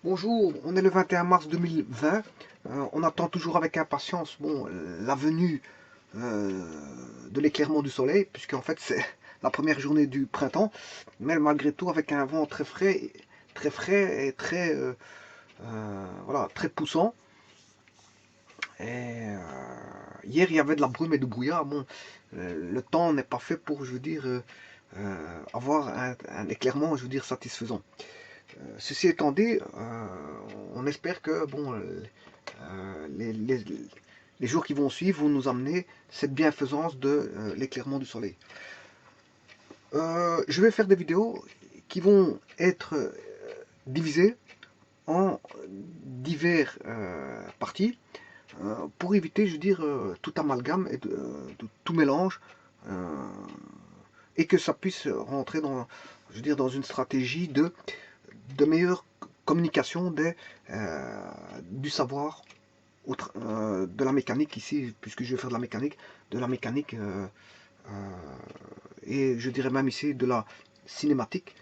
Bonjour, on est le 21 mars 2020. On attend toujours avec impatience la venue euh, de l'éclairement du soleil, puisqu'en fait c'est la première journée du printemps, mais malgré tout avec un vent très frais et voilà, très poussant. Et hier il y avait de la brume et du brouillard. Le temps n'est pas fait pour, je veux dire, avoir un éclairement, je veux dire, satisfaisant. Ceci étant dit, on espère que les jours qui vont suivre vont nous amener cette bienfaisance de l'éclairement du soleil. Je vais faire des vidéos qui vont être divisées en divers parties pour éviter, je veux dire, tout amalgame et tout mélange et que ça puisse rentrer dans, je veux dire, dans une stratégie de meilleure communication du savoir de la mécanique ici, puisque je vais faire de la mécanique et je dirais même ici de la cinématique,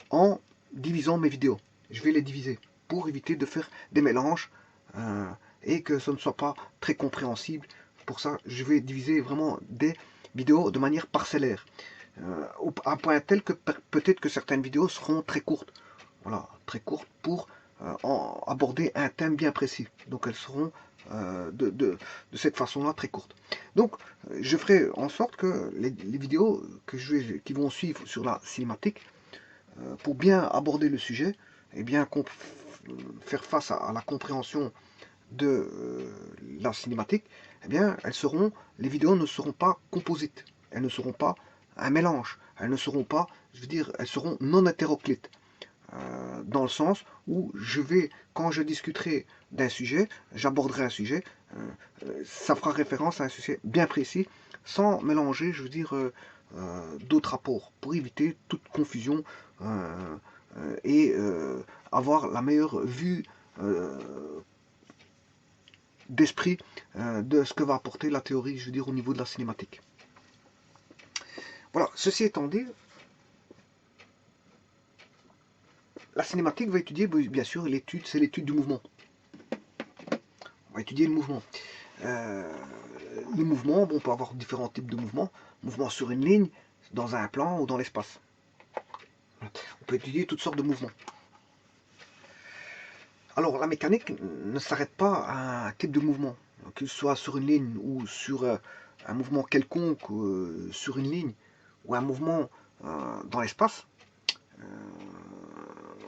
en divisant mes vidéos. Je vais les diviser pour éviter de faire des mélanges et que ce ne soit pas très compréhensible. Pour ça, je vais diviser vraiment des vidéos de manière parcellaire. À un point tel que peut-être que certaines vidéos seront très courtes. Voilà, très courtes pour aborder un thème bien précis. Donc elles seront de cette façon-là très courtes. Donc je ferai en sorte que les vidéos qui vont suivre sur la cinématique, pour bien aborder le sujet et bien faire face à la compréhension de la cinématique, eh bien, les vidéos ne seront pas composites, elles ne seront pas un mélange, elles ne seront pas, je veux dire, elles seront non hétéroclites, dans le sens où quand je discuterai d'un sujet, j'aborderai un sujet, ça fera référence à un sujet bien précis, sans mélanger, je veux dire, d'autres rapports, pour éviter toute confusion et avoir la meilleure vue d'esprit de ce que va apporter la théorie, je veux dire, au niveau de la cinématique. Voilà, ceci étant dit, la cinématique va étudier, bien sûr, c'est l'étude du mouvement. On va étudier le mouvement. Euh, le mouvement, on peut avoir différents types de mouvements. Mouvement sur une ligne, dans un plan ou dans l'espace. On peut étudier toutes sortes de mouvements. Alors, la mécanique ne s'arrête pas à un type de mouvement, qu'il soit sur une ligne ou sur un mouvement quelconque sur une ligne, ou un mouvement dans l'espace,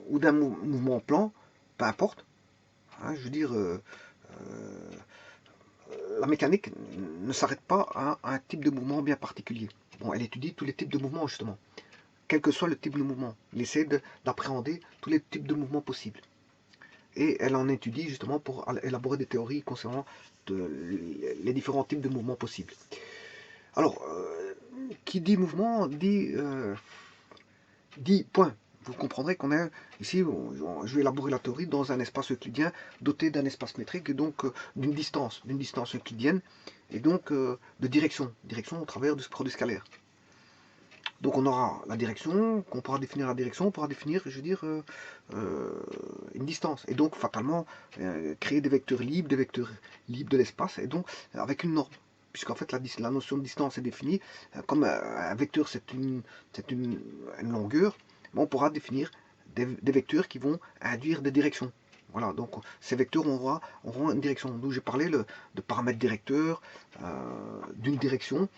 ou d'un mouvement plan, peu importe. Hein, je veux dire, la mécanique ne s'arrête pas à un type de mouvement bien particulier. Bon, elle étudie tous les types de mouvements, justement. Quel que soit le type de mouvement, elle essaie d'appréhender tous les types de mouvements possibles. Et elle en étudie justement pour élaborer des théories concernant les différents types de mouvements possibles. Alors, qui dit mouvement dit point. Vous comprendrez qu'on est ici, je vais élaborer la théorie dans un espace euclidien doté d'un espace métrique et donc d'une distance euclidienne et donc de direction au travers du produit scalaire. Donc on aura la direction, qu'on pourra définir la direction, on pourra définir, je veux dire, une distance. Et donc fatalement, créer des vecteurs libres de l'espace, et donc avec une norme. Puisqu'en fait la notion de distance est définie, comme un vecteur c'est une longueur, on pourra définir des vecteurs qui vont induire des directions. Voilà, donc ces vecteurs auront une direction. D'où j'ai parlé de paramètres directeurs, d'une direction.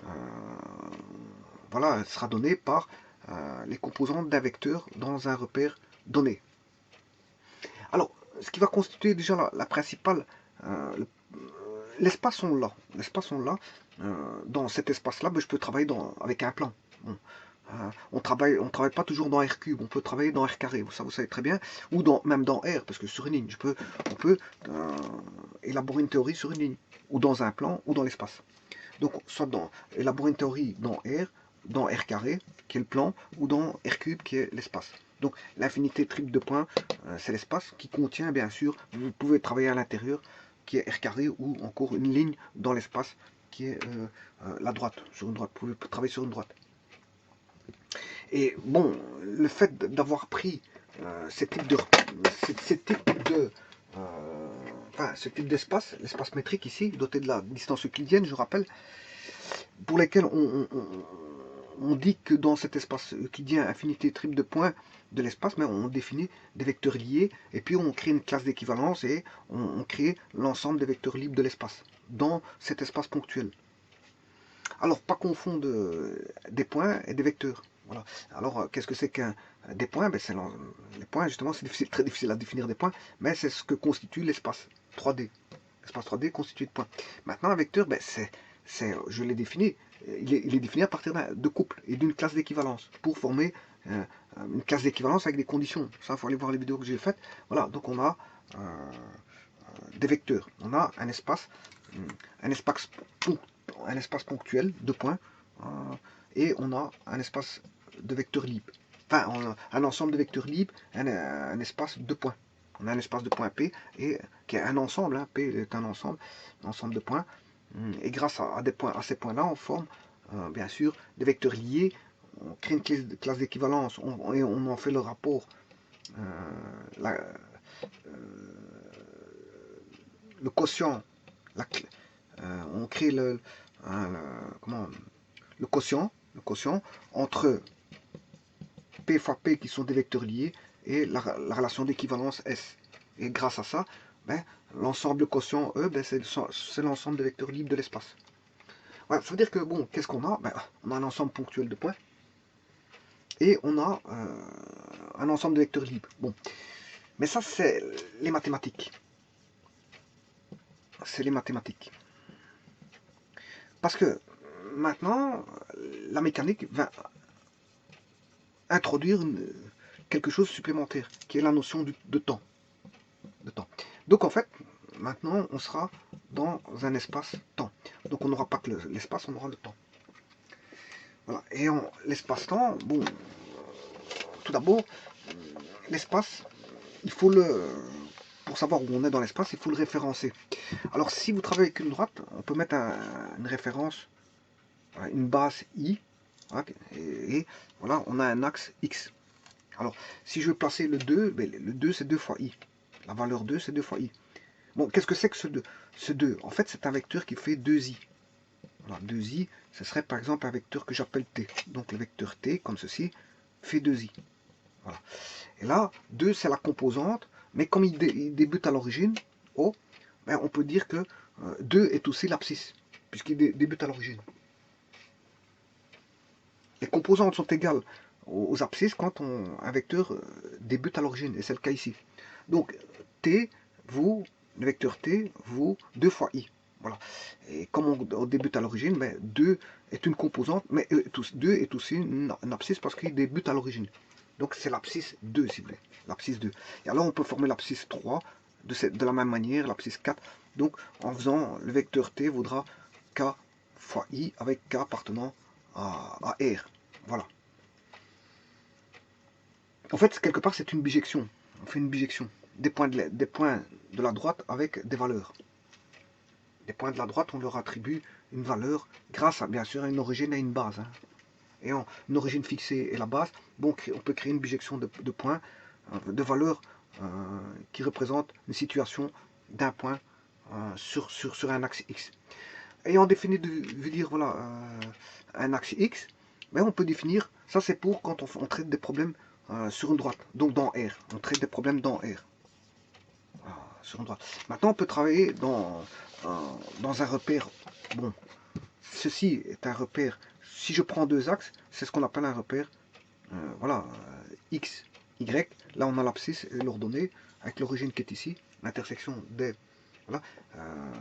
Euh, voilà, sera donné par les composantes d'un vecteur dans un repère donné. Alors, ce qui va constituer déjà la principale, l'espace on l'a. Dans cet espace-là, je peux travailler avec un plan. Bon. On travaille pas toujours dans R cube, on peut travailler dans R carré, ça vous savez très bien, ou même dans R, parce que sur une ligne, on peut élaborer une théorie sur une ligne, ou dans un plan, ou dans l'espace. Donc, soit élaborer une théorie dans R carré, qui est le plan, ou dans R cube, qui est l'espace. Donc, l'infinité triple de points, c'est l'espace qui contient, bien sûr, vous pouvez travailler à l'intérieur, qui est R carré, ou encore une ligne dans l'espace, qui est la droite, sur une droite. Vous pouvez travailler sur une droite. Et bon, le fait d'avoir pris ces types ce type d'espace, l'espace métrique ici, doté de la distance euclidienne, je rappelle, pour lesquels on dit que dans cet espace euclidien infinité triple de points de l'espace, mais on définit des vecteurs liés, et puis on crée une classe d'équivalence et on crée l'ensemble des vecteurs libres de l'espace, dans cet espace ponctuel. Alors, pas confondre des points et des vecteurs. Voilà. Alors, qu'est-ce que c'est qu'un des points? Ben, les points, justement, c'est très difficile à définir des points, mais c'est ce que constitue l'espace 3D. L'espace 3D constitué de points. Maintenant, un vecteur, ben, je l'ai défini, il est défini à partir de couples et d'une classe d'équivalence pour former une classe d'équivalence avec des conditions. Ça, il faut aller voir les vidéos que j'ai faites. Voilà, donc on a des vecteurs. On a un espace ponctuel de points et on a un espace de vecteurs libres. Enfin, un ensemble de vecteurs libres, un espace de points. On a un espace de points P et qui est un ensemble. Hein, P est un ensemble de points. Et grâce à ces points-là, on forme bien sûr des vecteurs liés. On crée une classe d'équivalence et on en fait le rapport. Le quotient, on crée le quotient entre P fois P qui sont des vecteurs liés et la relation d'équivalence S. Et grâce à ça, ben, l'ensemble de quotient E, ben, c'est l'ensemble des vecteurs libres de l'espace. Voilà, ça veut dire que, bon, qu'est-ce qu'on a? Ben, on a un ensemble ponctuel de points et on a un ensemble de vecteurs libres. Bon, mais ça, c'est les mathématiques. C'est les mathématiques. Parce que maintenant, la mécanique va introduire quelque chose de supplémentaire, qui est la notion de temps. Donc en fait, maintenant, on sera dans un espace-temps. Donc on n'aura pas que l'espace, on aura le temps. Voilà. Et l'espace-temps, bon, tout d'abord, l'espace, il faut pour savoir où on est dans l'espace, il faut le référencer. Alors si vous travaillez avec une droite, on peut mettre une référence, une base I, et voilà, on a un axe X. Alors, si je veux placer le 2, ben, le 2 c'est 2 fois I. La valeur 2 c'est 2 fois I. Bon, qu'est-ce que c'est que ce 2? En fait, c'est un vecteur qui fait 2i. Voilà, 2i, ce serait par exemple un vecteur que j'appelle t. Donc le vecteur t, comme ceci, fait 2i. Voilà. Et là, 2 c'est la composante, mais comme il débute à l'origine, O, ben, on peut dire que 2 est aussi l'abscisse, puisqu'il débute à l'origine. Les composantes sont égales aux abscisses quand un vecteur débute à l'origine, et c'est le cas ici. Donc t vaut, le vecteur t vaut 2 fois i. Voilà. Et comme on débute à l'origine, ben, 2 est une composante, mais 2 est aussi une abscisse parce qu'il débute à l'origine. Donc c'est l'abscisse 2, si vous voulez. L'abscisse 2. Et alors on peut former l'abscisse 3 de la même manière, l'abscisse 4. Donc en faisant, le vecteur t vaudra k fois i avec k appartenant à R. Voilà. En fait, quelque part, c'est une bijection. On fait une bijection. Des points de la droite avec des valeurs. Des points de la droite, on leur attribue une valeur grâce à, bien sûr, à une origine et une base. Hein. Et en une origine fixée et la base, bon, on peut créer une bijection de points, de valeurs qui représentent une situation d'un point sur un axe X. Ayant défini veut dire voilà, un axe X, mais on peut définir, ça c'est pour quand on traite des problèmes sur une droite, donc dans R. On traite des problèmes dans R. Sur une droite. Maintenant on peut travailler dans un repère. Bon, ceci est un repère. Si je prends deux axes, c'est ce qu'on appelle un repère. Voilà, X, Y. Là on a l'abscisse et l'ordonnée avec l'origine qui est ici, l'intersection des, voilà,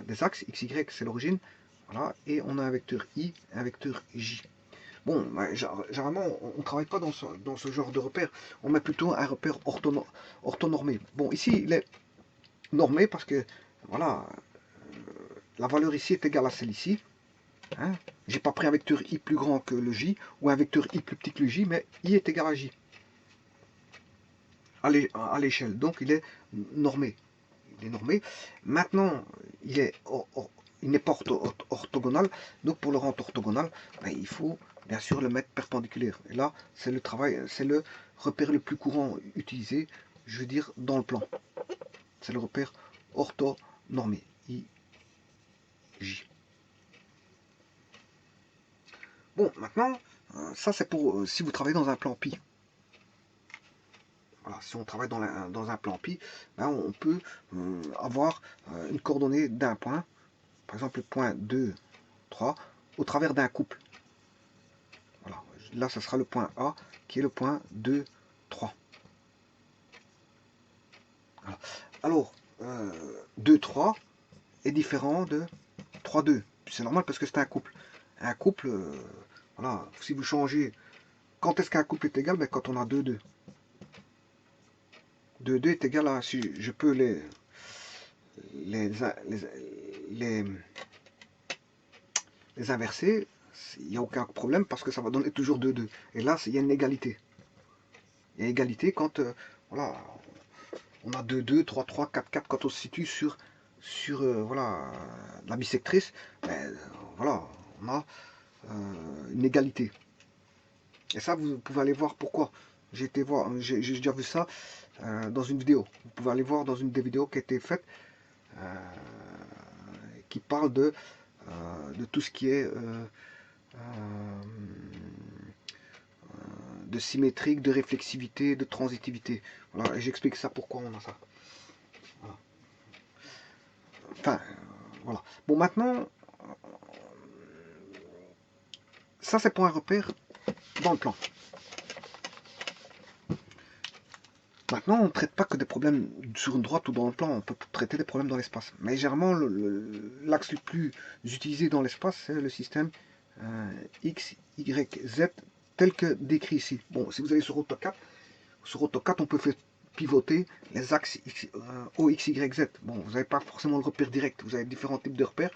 des axes. X, Y c'est l'origine. Voilà, et on a un vecteur I, un vecteur J. Bon, généralement, on ne travaille pas dans ce genre de repère. On met plutôt un repère orthonormé. Bon, ici, il est normé parce que, voilà, la valeur ici est égale à celle ici. Hein. J'ai pas pris un vecteur I plus grand que le J, ou un vecteur I plus petit que le J, mais I est égal à J. À l'échelle. Donc, il est normé. Il est normé. Maintenant, il n'est pas orthogonal. Donc, pour le rendre orthogonal, ben, il faut bien sûr le mettre perpendiculaire. Et là, c'est le travail, c'est repère le plus courant utilisé, je veux dire, dans le plan. C'est le repère orthonormé, IJ. Bon, maintenant, ça c'est pour si vous travaillez dans un plan pi. Voilà, si on travaille dans un plan pi, ben, on peut avoir une coordonnée d'un point, par exemple le point 2, 3, au travers d'un couple. Voilà, là, ça sera le point A, qui est le point 2, 3. Voilà. Alors, 2, 3 est différent de 3, 2. C'est normal parce que c'est un couple. Un couple, voilà, si vous changez, quand est-ce qu'un couple est égal? Ben, quand on a 2, 2. 2, 2 est égal à, si je peux les inverser, il n'y a aucun problème parce que ça va donner toujours 2, 2. Et là, il y a une égalité. Il y a égalité quand voilà, on a 2, 2, 3, 3, 4, 4, quand on se situe sur voilà, la bisectrice, ben, voilà, on a une égalité. Et ça, vous pouvez aller voir pourquoi. J'ai déjà vu ça dans une vidéo. Vous pouvez aller voir dans une des vidéos qui a été faite, qui parle de tout ce qui est de symétrique, de réflexivité, de transitivité. Voilà, et j'explique ça pourquoi on a ça. Voilà. Enfin, voilà. Bon, maintenant, ça c'est pour un repère dans le plan. Maintenant, on ne traite pas que des problèmes sur une droite ou dans le plan, on peut traiter des problèmes dans l'espace. Mais généralement, l'axe le plus utilisé dans l'espace, c'est le système X, Y, Z, tel que décrit ici. Bon, si vous allez sur AutoCAD, on peut faire pivoter les axes O, X, Y, Z. Bon, vous n'avez pas forcément le repère direct, vous avez différents types de repères.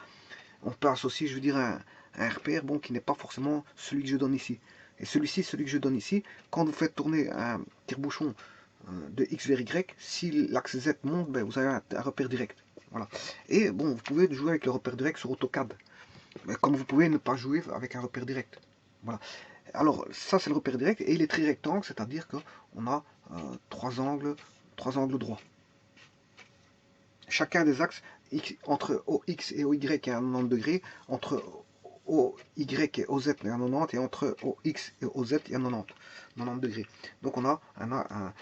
On peut associer, je veux dire, un repère bon, qui n'est pas forcément celui que je donne ici. Et celui-ci, celui que je donne ici, quand vous faites tourner un tire-bouchon de X vers Y, si l'axe Z monte, ben, vous avez un repère direct. Voilà. Et bon, vous pouvez jouer avec le repère direct sur AutoCAD. Mais comme vous pouvez ne pas jouer avec un repère direct. Voilà. Alors, ça c'est le repère direct, et il est trirectangle, c'est-à-dire qu'on a trois angles droits. Chacun des axes, entre OX et OY, il y a un 90 degrés, entre OY et OZ, il y a un 90, et entre OX et OZ, il y a un 90 degrés. Donc on a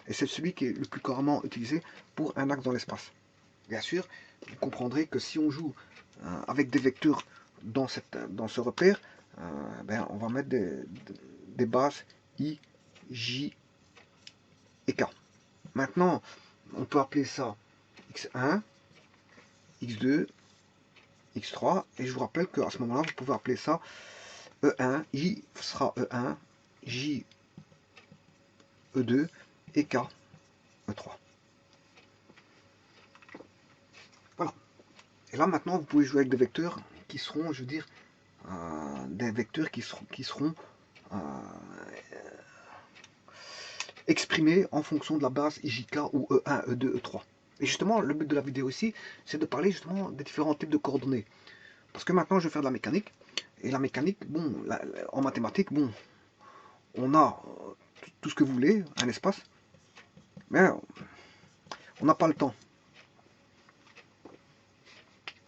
et c'est celui qui est le plus couramment utilisé pour un axe dans l'espace. Bien sûr, vous comprendrez que si on joue avec des vecteurs dans ce repère, ben, on va mettre des bases I, J et K. Maintenant, on peut appeler ça X1, X2, X3, et je vous rappelle qu'à ce moment-là, vous pouvez appeler ça E1, I sera E1, J E2 et K E3. Voilà. Et là maintenant, vous pouvez jouer avec des vecteurs qui seront, je veux dire, des vecteurs qui seront exprimés en fonction de la base IJK ou E1, E2, E3. Et justement, le but de la vidéo ici, c'est de parler justement des différents types de coordonnées. Parce que maintenant, je vais faire de la mécanique. Et la mécanique, bon, en mathématiques, bon, on a tout ce que vous voulez, un espace, mais on n'a pas le temps.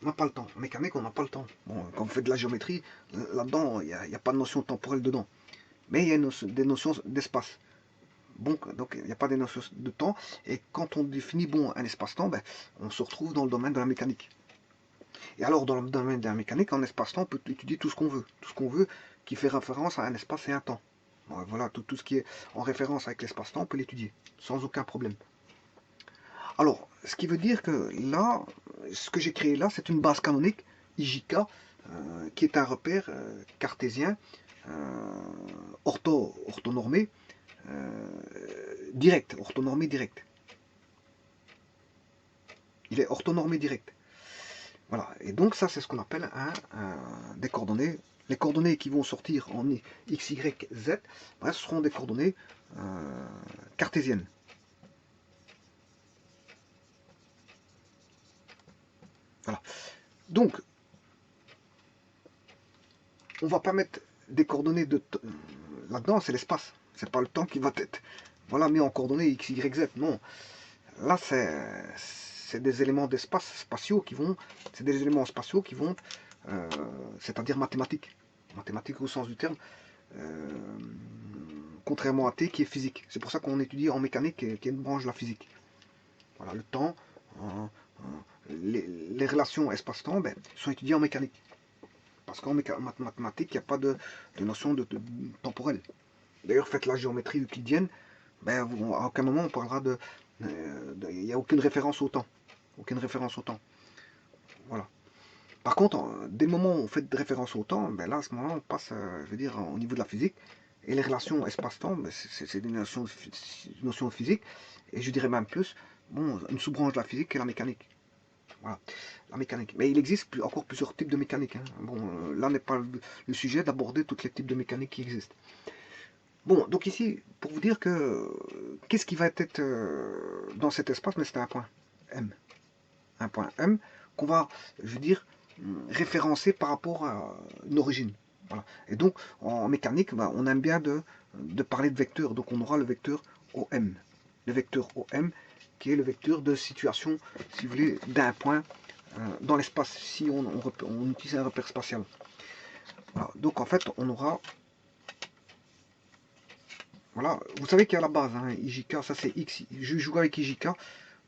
On n'a pas le temps. En mécanique, on n'a pas le temps. Bon, quand vous faites de la géométrie, là-dedans, il n'y a pas de notion temporelle dedans. Mais il y a des notions d'espace. Bon, donc il n'y a pas des notions de temps. Et quand on définit bon, un espace-temps, ben, on se retrouve dans le domaine de la mécanique. Et alors, dans le domaine de la mécanique, en espace-temps, on peut étudier tout ce qu'on veut. Tout ce qu'on veut qui fait référence à un espace et un temps. Voilà, tout ce qui est en référence avec l'espace-temps, on peut l'étudier, sans aucun problème. Alors, ce qui veut dire que là, ce que j'ai créé là, c'est une base canonique, IJK, qui est un repère cartésien, orthonormé, direct, orthonormé direct. Il est orthonormé direct. Voilà, et donc ça, c'est ce qu'on appelle des coordonnées. Les coordonnées qui vont sortir en X, Y, Z, ben, ce seront des coordonnées cartésiennes. Voilà. Donc, on va pas mettre des coordonnées là-dedans, c'est l'espace. C'est pas le temps qui va être voilà, mis en coordonnées X, Y, Z. Non, là, c'est des éléments d'espace spatiaux qui vont, c'est des éléments spatiaux qui vont, c'est-à-dire mathématiques. Mathématiques au sens du terme, euh, contrairement à T qui est physique. C'est pour ça qu'on étudie en mécanique, qui est une branche de la physique. Voilà, le temps, les relations espace-temps sont étudiées en mécanique. Parce qu'en mathématiques, il n'y a pas de notion de temporelle. D'ailleurs, faites la géométrie euclidienne, à aucun moment on parlera il n'y a aucune référence au temps. Aucune référence au temps. Voilà. Par contre, dès le moment où on fait référence au temps, là, à ce moment-là, on passe, je veux dire, au niveau de la physique. Et les relations espace-temps, c'est une notion de physique. Et je dirais même plus, bon, une sous-branche de la physique est la mécanique. Voilà, la mécanique. Mais il existe encore plusieurs types de mécanique. Hein. Bon, là n'est pas le sujet d'aborder tous les types de mécanique qui existent. Bon, donc ici, pour vous dire que qu'est-ce qui va être dans cet espace, mais c'est un point M. Un point M qu'on va, je veux dire, référencer par rapport à une origine. Voilà. Et donc, en mécanique, on aime bien de parler de vecteur. Donc, on aura le vecteur OM. Le vecteur OM, qui est le vecteur de situation, si vous voulez, d'un point dans l'espace, si on utilise un repère spatial. Voilà. Donc, en fait, on aura... Voilà, vous savez qu'il y a la base, hein, IJK, ça c'est X. Je joue avec IJK.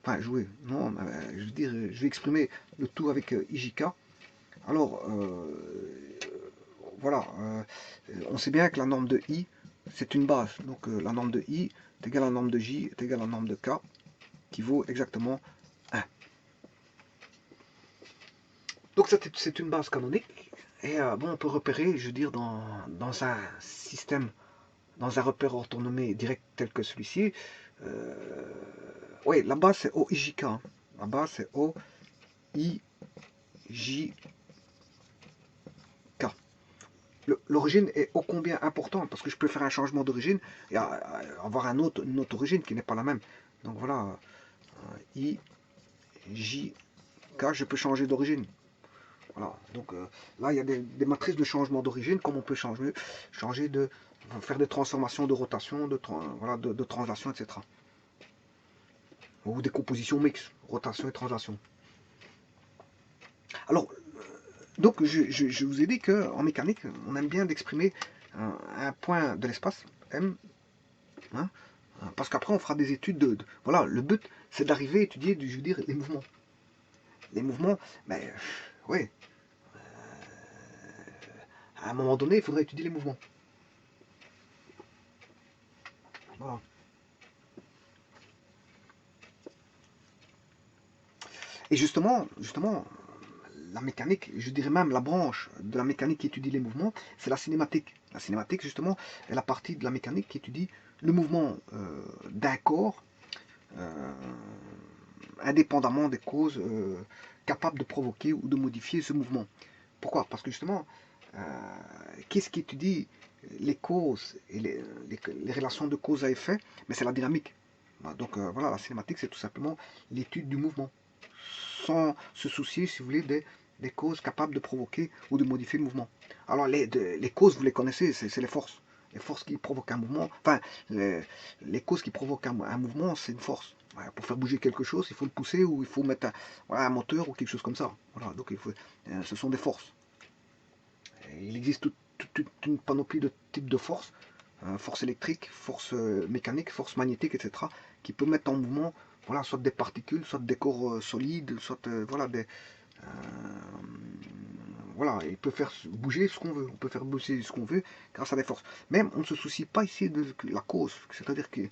Enfin, jouer, non, je veux dire, je vais exprimer le tout avec IJK. Alors, voilà, on sait bien que la norme de I, c'est une base. Donc, la norme de I est égale à la norme de J, est égale à la norme de K, qui vaut exactement 1. Donc, c'est une base canonique. Et bon, on peut repérer, je veux dire, dans un système, dans un repère orthonomé direct tel que celui-ci, oui, la base c'est OIJK. Hein. La base c'est OIJK. L'origine est ô combien importante parce que je peux faire un changement d'origine et avoir une autre origine qui n'est pas la même. Donc voilà, I, J, K, je peux changer d'origine. Voilà, donc là il y a des matrices de changement d'origine, comme on peut changer faire des transformations de rotation, voilà, de translation, etc. Ou des compositions mixtes, rotation et translation. Alors, donc je vous ai dit qu'en mécanique, on aime bien d'exprimer un point de l'espace, M, hein, parce qu'après on fera des études voilà, le but c'est d'arriver à étudier, je veux dire, les mouvements. Les mouvements, oui, à un moment donné, il faudrait étudier les mouvements. Voilà. Et justement, la mécanique, je dirais même la branche de la mécanique qui étudie les mouvements, c'est la cinématique. La cinématique, justement, est la partie de la mécanique qui étudie le mouvement d'un corps, indépendamment des causes capables de provoquer ou de modifier ce mouvement. Pourquoi? Parce que justement, qu'est-ce qui étudie les causes et les relations de cause à effet? Mais c'est la dynamique. Donc voilà, la cinématique, c'est tout simplement l'étude du mouvement, sans se soucier, si vous voulez, des causes capables de provoquer ou de modifier le mouvement. Alors les causes, vous les connaissez, c'est les forces. Les forces qui provoquent un mouvement, enfin, les causes qui provoquent un mouvement, c'est une force. Voilà, pour faire bouger quelque chose, il faut le pousser ou il faut mettre voilà, un moteur ou quelque chose comme ça. Voilà, donc ce sont des forces. Et il existe toute une panoplie de types de forces, force électrique, force mécanique, force magnétique, etc., qui peut mettre en mouvement voilà, soit des particules, soit des corps solides, soit voilà, voilà, il peut faire bouger ce qu'on veut. On peut faire bouger ce qu'on veut grâce à des forces. Même on ne se soucie pas ici de la cause, c'est-à-dire que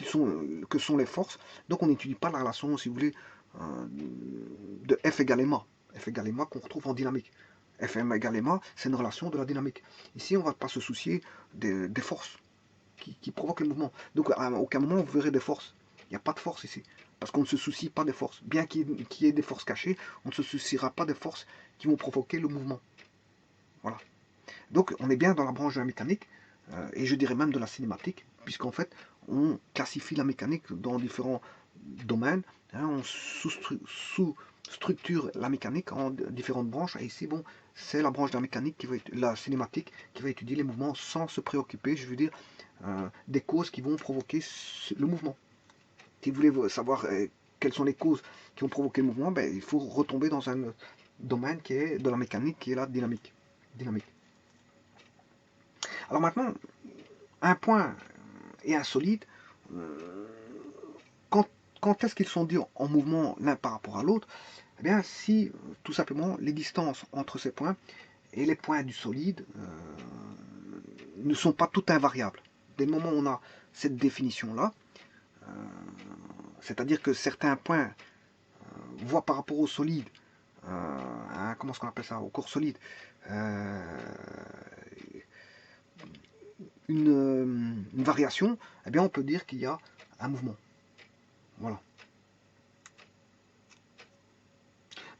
sont les forces. Donc on n'étudie pas la relation, si vous voulez, de F égale ma. F égale ma qu'on retrouve en dynamique. Fm égale ma, c'est une relation de la dynamique. Ici, on ne va pas se soucier des forces qui provoquent le mouvement. Donc à aucun moment vous verrez des forces. Il n'y a pas de force ici. Parce qu'on ne se soucie pas des forces. Bien qu'il y ait des forces cachées, on ne se souciera pas des forces qui vont provoquer le mouvement. Voilà. Donc on est bien dans la branche de la mécanique, et je dirais même de la cinématique, puisqu'en fait on classifie la mécanique dans différents domaines, hein, on sous-structure la mécanique en différentes branches, et ici bon, c'est la branche de la mécanique, la cinématique, qui va étudier les mouvements sans se préoccuper, je veux dire, des causes qui vont provoquer le mouvement. Si vous voulez savoir quelles sont les causes qui ont provoqué le mouvement, ben, il faut retomber dans un domaine qui est de la mécanique, qui est la dynamique. Alors maintenant, un point et un solide, quand est-ce qu'ils sont dits en mouvement l'un par rapport à l'autre? Eh bien, si tout simplement les distances entre ces points et les points du solide ne sont pas toutes invariables. Dès le moment où on a cette définition-là, c'est-à-dire que certains points voient par rapport au solide, comment est-ce qu'on appelle ça, au corps solide, une variation, eh bien on peut dire qu'il y a un mouvement. Voilà.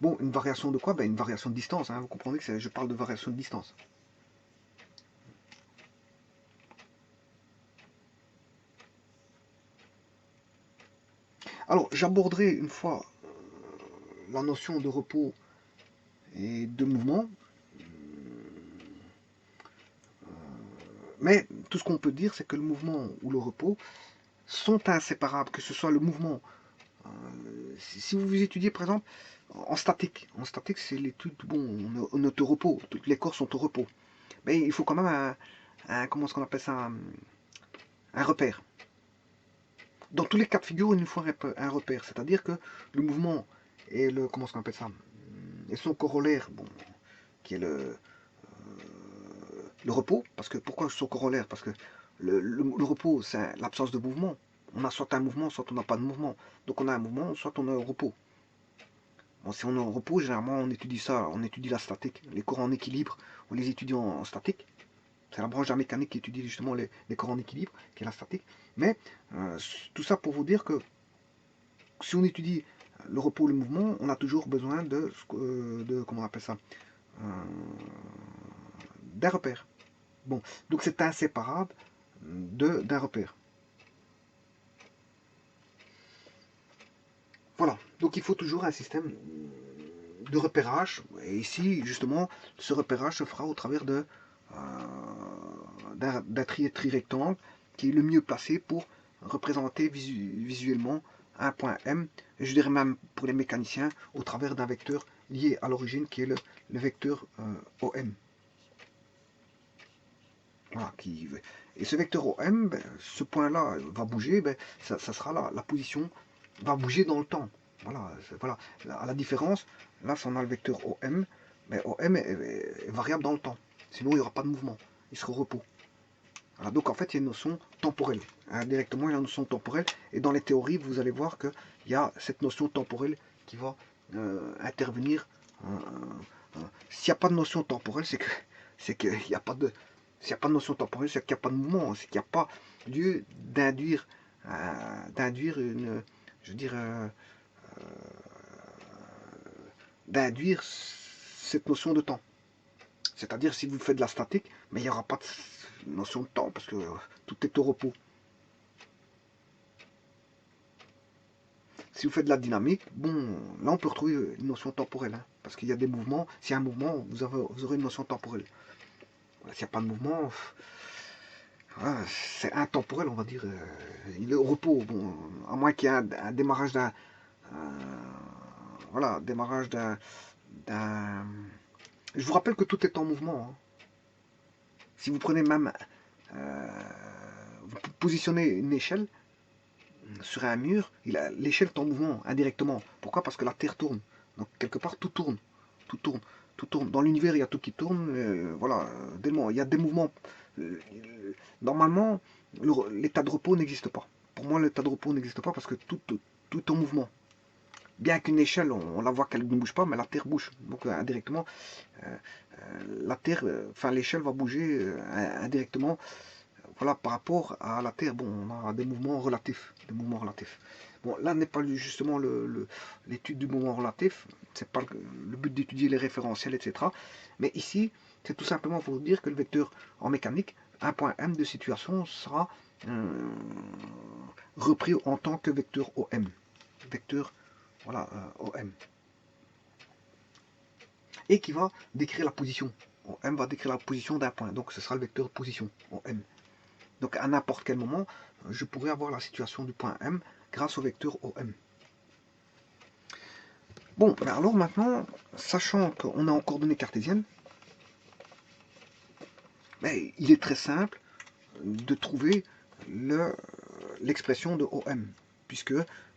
Bon, une variation de quoi? Ben, une variation de distance, hein. Vous comprenez que je parle de variation de distance. Alors, j'aborderai une fois la notion de repos et de mouvement. Mais tout ce qu'on peut dire, c'est que le mouvement ou le repos sont inséparables, que ce soit le mouvement. Si vous étudiez par exemple en statique c'est l'étude, bon, on est au repos, tous les corps sont au repos. Mais il faut quand même comment est-ce qu'on appelle ça, un repère. Dans tous les cas de figure, il nous faut un repère, c'est-à-dire que le mouvement et le, comment est-ce qu'on appelle ça, et son corollaire, bon, qui est le repos, parce que pourquoi son corollaire? Parce que le repos, c'est l'absence de mouvement. On a soit un mouvement, soit on n'a pas de mouvement. Donc on a un mouvement, soit on est au repos. Bon, si on est au repos, généralement on étudie ça, on étudie la statique. Les courants en équilibre, on les étudie en statique. C'est la branche de la mécanique qui étudie justement les courants en équilibre, qui est la statique. Mais tout ça pour vous dire que si on étudie le repos, le mouvement, on a toujours besoin de comment on appelle ça, d'un repère. Bon, donc c'est inséparable d'un repère. Voilà, donc il faut toujours un système de repérage. Et ici, justement, ce repérage se fera au travers d'un tri-rectangle qui est le mieux placé pour représenter visuellement un point M. Et je dirais même pour les mécaniciens au travers d'un vecteur lié à l'origine qui est le vecteur OM. Voilà, et ce vecteur OM, ben, ce point-là va bouger, ben, ça sera la position va bouger dans le temps. Voilà, voilà. À la différence, là, si on a le vecteur OM, mais OM est variable dans le temps. Sinon, il n'y aura pas de mouvement. Il sera au repos. Voilà, donc, en fait, il y a une notion temporelle. Indirectement, il y a une notion temporelle. Et dans les théories, vous allez voir qu'il y a cette notion temporelle qui va intervenir. S'il n'y a pas de notion temporelle, c'est qu'il n'y a pas de... S'il n'y a pas de notion temporelle, c'est qu'il n'y a pas de mouvement. C'est qu'il n'y a pas lieu d'induire une... Je veux dire... d'induire cette notion de temps. C'est-à-dire si vous faites de la statique, mais il n'y aura pas de notion de temps parce que tout est au repos. Si vous faites de la dynamique, bon, là on peut retrouver une notion temporelle, hein, parce qu'il y a des mouvements. S'il y a un mouvement, vous aurez une notion temporelle. Voilà, s'il n'y a pas de mouvement, voilà, c'est intemporel, on va dire. Il est au repos, bon, à moins qu'il y ait un démarrage d'un, voilà, démarrage d'un. Je vous rappelle que tout est en mouvement. Hein. Si vous prenez même, vous positionnez une échelle sur un mur, l'échelle est en mouvement indirectement. Pourquoi? Parce que la Terre tourne. Donc quelque part tout tourne, tout tourne, tout tourne. Dans l'univers il y a tout qui tourne. Voilà, il y a des mouvements. Normalement, l'état de repos n'existe pas. Pour moi, l'état de repos n'existe pas parce que tout est en mouvement. Bien qu'une échelle, on la voit qu'elle ne bouge pas, mais la Terre bouge. Donc indirectement, la Terre, enfin l'échelle va bouger indirectement. Voilà, par rapport à la Terre, bon, on a des mouvements relatifs. Des mouvements relatifs. Bon, là n'est pas justement l'étude du mouvement relatif. C'est pas le but d'étudier les référentiels, etc. Mais ici, c'est tout simplement pour vous dire que le vecteur en mécanique, un point M de situation, sera repris en tant que vecteur OM. Vecteur, voilà, OM. Et qui va décrire la position. OM va décrire la position d'un point. Donc ce sera le vecteur position, OM. Donc à n'importe quel moment, je pourrais avoir la situation du point M grâce au vecteur OM. Bon, ben alors maintenant, sachant qu'on est en coordonnées cartésiennes, ben, il est très simple de trouver l'expression de OM, puisque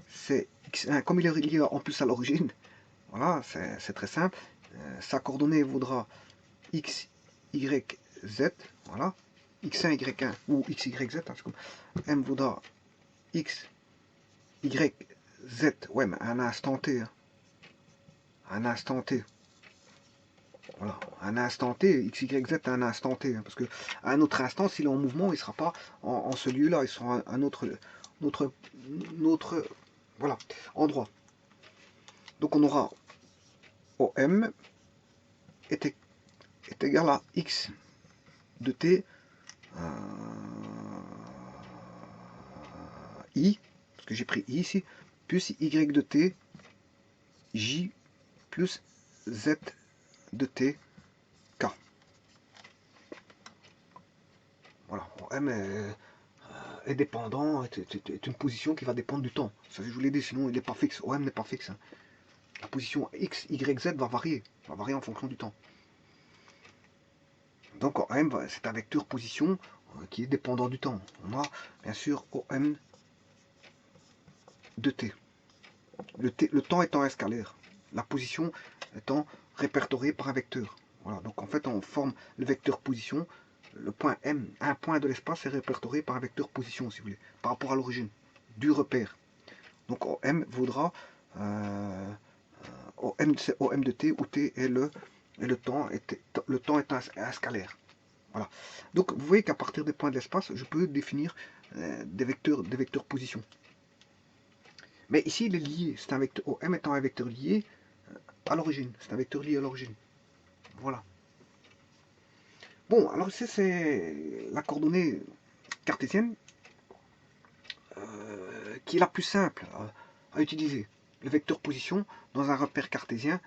c'est x1, comme il est lié en plus à l'origine, voilà, c'est très simple. Sa coordonnée vaudra x, y, z, voilà, x1, y1 ou x, y, z, hein, comme m vaudra x, y, z, ouais, mais à un instant t, hein, à un instant t. Voilà, à un instant t, x, y, z à un instant t, hein, parce que à un autre instant, s'il est en mouvement, il ne sera pas en ce lieu-là, il sera un autre, voilà, endroit. Donc on aura OM est égal à x de t i, parce que j'ai pris i ici, plus y de t j plus z de t k. Voilà, M est dépendant, est une position qui va dépendre du temps. Ça, je vous l'ai dit, sinon il n'est pas fixe. OM n'est pas fixe. Hein. La position x, y, z va varier en fonction du temps. Donc OM, c'est un vecteur position qui est dépendant du temps. On a bien sûr OM de t. Le temps étant un scalaire, la position étant répertoriée par un vecteur. Voilà, donc en fait on forme le vecteur position, le point M, un point de l'espace est répertorié par un vecteur position, si vous voulez, par rapport à l'origine du repère. Donc M vaudra OM de t, où t est le temps est un scalaire. Voilà. Donc vous voyez qu'à partir des points de l'espace, je peux définir des vecteurs position. Mais ici, il est lié. C'est un vecteur OM étant un vecteur lié à l'origine. C'est un vecteur lié à l'origine. Voilà. Bon, alors ici, c'est la coordonnée cartésienne qui est la plus simple à utiliser. Le vecteur position dans un repère cartésien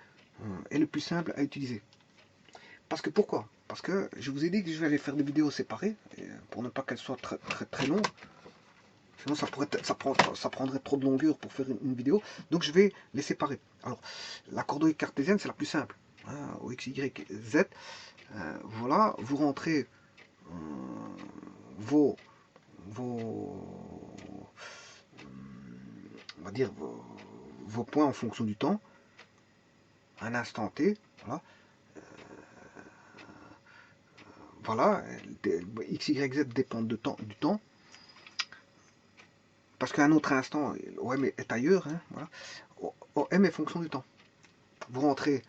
est le plus simple à utiliser. Parce que pourquoi? Parce que je vous ai dit que je vais aller faire des vidéos séparées pour ne pas qu'elles soient très longues. Sinon, ça prendrait trop de longueur pour faire une vidéo. Donc, je vais les séparer. Alors, la coordonnée cartésienne, c'est la plus simple. Hein, au x, y, z. Voilà, vous rentrez vos, on va dire, vos points en fonction du temps. Un instant t. Voilà. Voilà, x, y, z dépendent du temps. Parce qu'à un autre instant, OM est ailleurs. Hein, voilà. OM est fonction du temps. Vous rentrez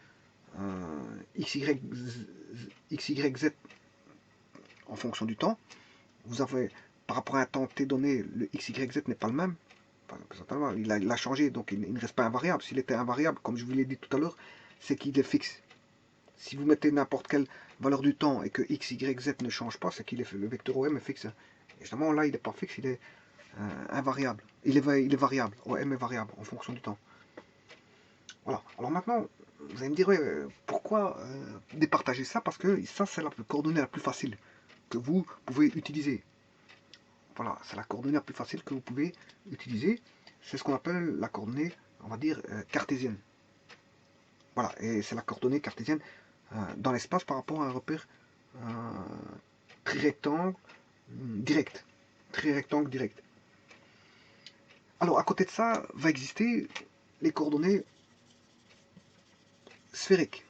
x, y, z en fonction du temps. Vous avez, par rapport à un temps t donné, le x, y, z n'est pas le même. Il a changé, donc il ne reste pas invariable. S'il était invariable, comme je vous l'ai dit tout à l'heure, c'est qu'il est fixe. Si vous mettez n'importe quelle valeur du temps et que x, y, z ne change pas, c'est qu'il est le vecteur OM est fixe. Et justement, là, il n'est pas fixe, il est invariable. Il est variable. OM est variable en fonction du temps. Voilà. Alors maintenant, vous allez me dire, ouais, pourquoi départager ça? Parce que ça, c'est la coordonnée la plus facile que vous pouvez utiliser. Voilà, c'est la coordonnée la plus facile que vous pouvez utiliser. C'est ce qu'on appelle la coordonnée, on va dire, cartésienne. Voilà, et c'est la coordonnée cartésienne dans l'espace par rapport à un repère trirectangle direct. Trirectangle direct. Alors, à côté de ça, va exister les coordonnées sphériques.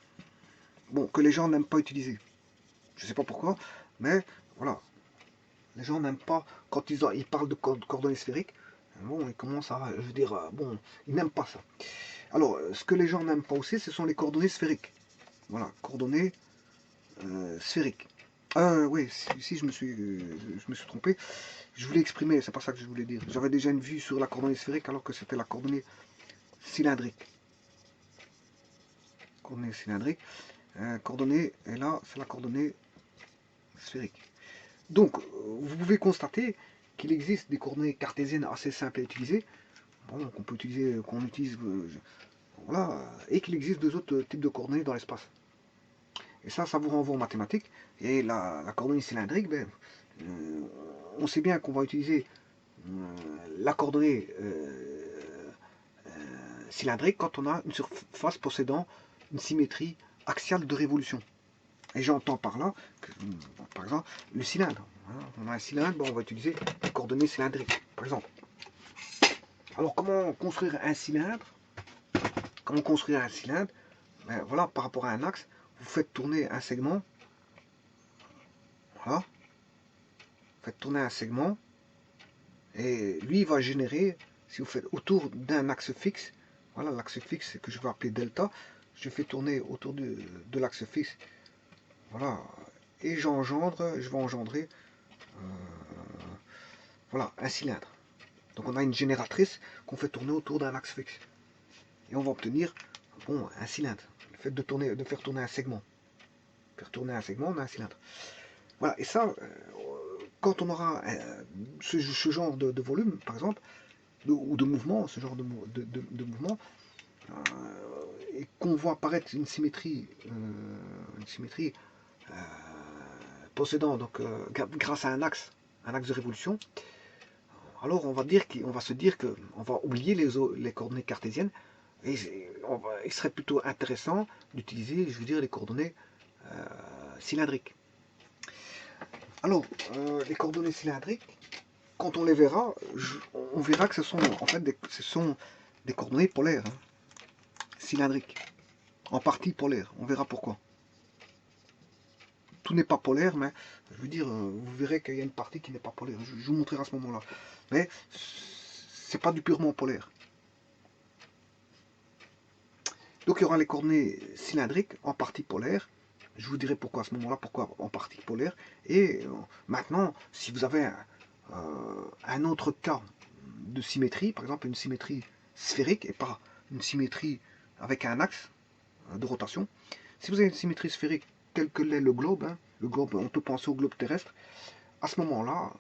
Bon, que les gens n'aiment pas utiliser. Je ne sais pas pourquoi, mais voilà. Les gens n'aiment pas, quand ils parlent de coordonnées sphériques, bon, ils commencent à, je veux dire, bon, ils n'aiment pas ça. Alors, ce que les gens n'aiment pas aussi, ce sont les coordonnées sphériques. Voilà, coordonnées sphériques. Oui, si je me suis trompé. Je voulais exprimer, c'est pas ça que je voulais dire. J'avais déjà une vue sur la coordonnée sphérique alors que c'était la coordonnée cylindrique. Coordonnée cylindrique. Coordonnée, et là, c'est la coordonnée sphérique. Donc, vous pouvez constater qu'il existe des coordonnées cartésiennes assez simples à utiliser, bon, qu'on peut utiliser, qu'on utilise, voilà, et qu'il existe deux autres types de coordonnées dans l'espace. Et ça vous renvoie aux mathématiques. Et la coordonnée cylindrique, ben, on sait bien qu'on va utiliser la coordonnée cylindrique quand on a une surface possédant une symétrie axiale de révolution. Et j'entends par là, que, par exemple, le cylindre. Hein, on a un cylindre, bon, on va utiliser les coordonnées cylindriques, par exemple. Alors, comment construire un cylindre? Comment construire un cylindre? Ben, voilà, par rapport à un axe, vous faites tourner un segment. Voilà. Vous faites tourner un segment. Et lui, il va générer, si vous faites autour d'un axe fixe, voilà l'axe fixe que je vais appeler delta, je fais tourner autour de l'axe fixe, voilà, et je vais engendrer voilà, un cylindre. Donc on a une génératrice qu'on fait tourner autour d'un axe fixe. Et on va obtenir bon, un cylindre. Le fait de faire tourner un segment. Faire tourner un segment, on a un cylindre. Voilà, et ça, quand on aura ce genre de volume, par exemple, ou de mouvement, ce genre de mouvement, et qu'on voit apparaître une symétrie possédant, donc grâce à un axe de révolution, alors on va se dire qu'on va oublier les coordonnées cartésiennes, et il serait plutôt intéressant d'utiliser, je veux dire, les coordonnées cylindriques. Alors, les coordonnées cylindriques, quand on les verra, on verra que ce sont en fait des coordonnées polaires, hein, cylindriques, en partie polaires. On verra pourquoi. Tout n'est pas polaire, mais je veux dire, vous verrez qu'il y a une partie qui n'est pas polaire. Je vous montrerai à ce moment-là. Mais c'est pas du purement polaire. Donc il y aura les coordonnées cylindriques en partie polaire. Je vous dirai pourquoi à ce moment-là, pourquoi en partie polaire. Et maintenant, si vous avez un autre cas de symétrie, par exemple une symétrie sphérique et pas une symétrie avec un axe de rotation, si vous avez une symétrie sphérique tel que l'est le globe, hein, on peut penser au globe terrestre, à ce moment-là,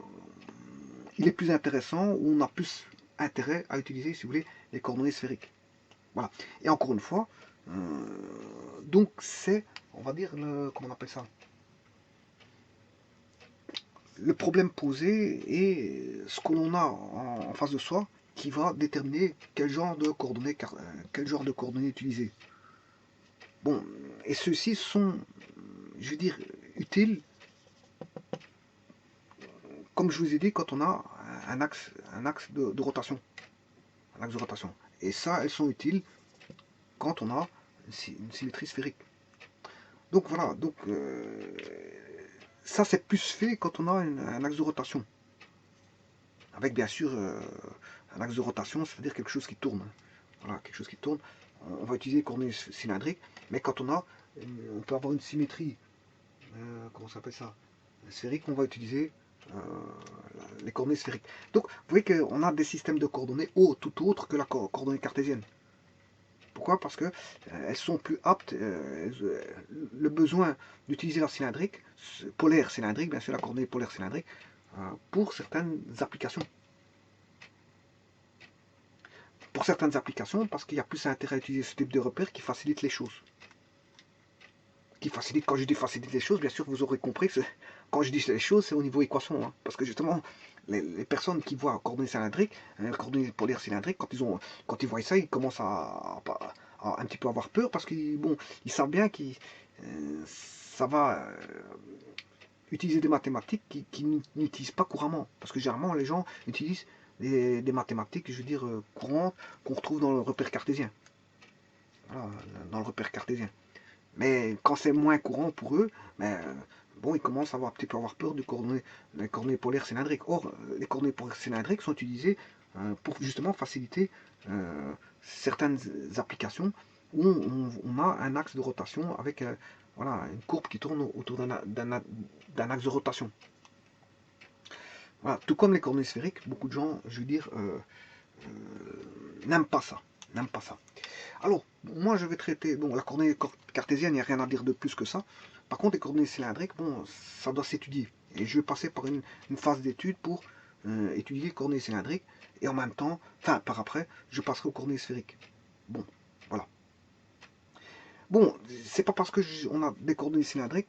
il est plus intéressant, ou on a plus intérêt à utiliser, si vous voulez, les coordonnées sphériques. Voilà. Et encore une fois, donc c'est, on va dire, comment on appelle ça, le problème posé et ce que l'on a en face de soi qui va déterminer quel genre de coordonnées utiliser. Bon, et ceux-ci sont, je veux dire, utiles, comme je vous ai dit, quand on a un axe de rotation. Un axe de rotation. Et ça, elles sont utiles quand on a une symétrie sphérique. Donc voilà, donc ça c'est plus fait quand on a un axe de rotation. Avec bien sûr un axe de rotation, c'est-à-dire quelque chose qui tourne. Voilà, quelque chose qui tourne. On va utiliser les coordonnées cylindriques, mais quand on peut avoir une symétrie, comment ça s'appelle ça, sphérique, on va utiliser les coordonnées sphériques. Donc, vous voyez qu'on a des systèmes de coordonnées tout autres que la coordonnée cartésienne. Pourquoi? Parce que elles sont plus aptes, le besoin d'utiliser la cylindrique, polaire cylindrique, bien sûr la coordonnée polaire cylindrique, pour certaines applications. Pour certaines applications, parce qu'il y a plus intérêt à utiliser ce type de repère qui facilite les choses. Qui facilite, quand je dis facilite les choses, bien sûr vous aurez compris que quand je dis les choses, c'est au niveau équation. Hein, parce que justement, les personnes qui voient coordonnées cylindriques, coordonnées polaires cylindriques, quand ils voient ça, ils commencent à un petit peu avoir peur parce qu'ils ils savent bien que ça va utiliser des mathématiques qui n'utilisent pas couramment. Parce que généralement, les gens utilisent des mathématiques, je veux dire, courantes, qu'on retrouve dans le repère cartésien. Voilà, dans le repère cartésien. Mais quand c'est moins courant pour eux, ben, bon, ils commencent à avoir, un petit peu avoir peur des coordonnées polaires cylindriques. Or, les coordonnées polaires cylindriques sont utilisées pour justement faciliter certaines applications où on a un axe de rotation avec voilà, une courbe qui tourne autour d'un axe de rotation. Voilà, tout comme les coordonnées sphériques, beaucoup de gens, je veux dire, n'aiment pas ça. Alors, moi je vais traiter, bon, la coordonnée cartésienne, il n'y a rien à dire de plus que ça. Par contre, les coordonnées cylindriques, bon, ça doit s'étudier. Et je vais passer par une phase d'étude pour étudier les coordonnées cylindriques. Et en même temps, enfin, par après, je passerai aux coordonnées sphériques. Bon, voilà. Bon, c'est pas parce que on a des coordonnées cylindriques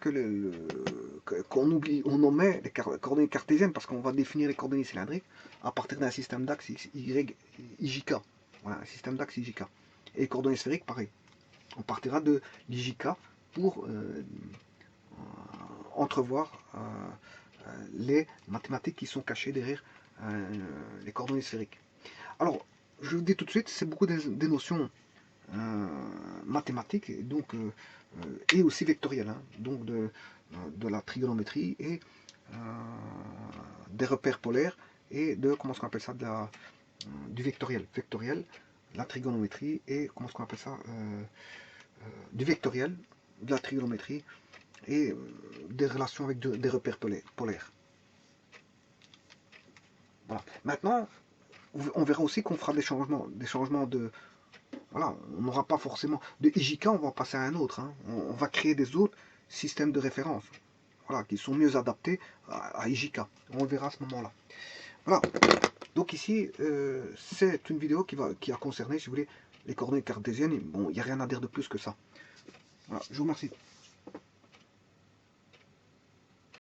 qu'on oublie, on omet les coordonnées cartésiennes, parce qu'on va définir les coordonnées cylindriques à partir d'un système d'axe Y, IJK. Voilà, un système d'axe IJK. Et les coordonnées sphériques, pareil. On partira de l'IJK pour entrevoir les mathématiques qui sont cachées derrière les coordonnées sphériques. Alors, je vous dis tout de suite, c'est beaucoup des notions mathématiques et aussi vectorielles, hein, donc de la trigonométrie et des repères polaires et de, comment est-ce qu'on appelle ça, du vectoriel. Vectoriel, la trigonométrie et, comment est-ce qu'on appelle ça, du vectoriel, de la trigonométrie et des relations avec des repères polaires. Voilà. Maintenant, on verra aussi qu'on fera des changements de... Voilà, on n'aura pas forcément... De IJK, on va passer à un autre. Hein. On va créer des autres systèmes de référence. Voilà, qui sont mieux adaptés à IJK. On le verra à ce moment-là. Voilà. Donc ici, c'est une vidéo qui a concerné, si vous voulez, les coordonnées cartésiennes. Bon, il n'y a rien à dire de plus que ça. Voilà, je vous remercie.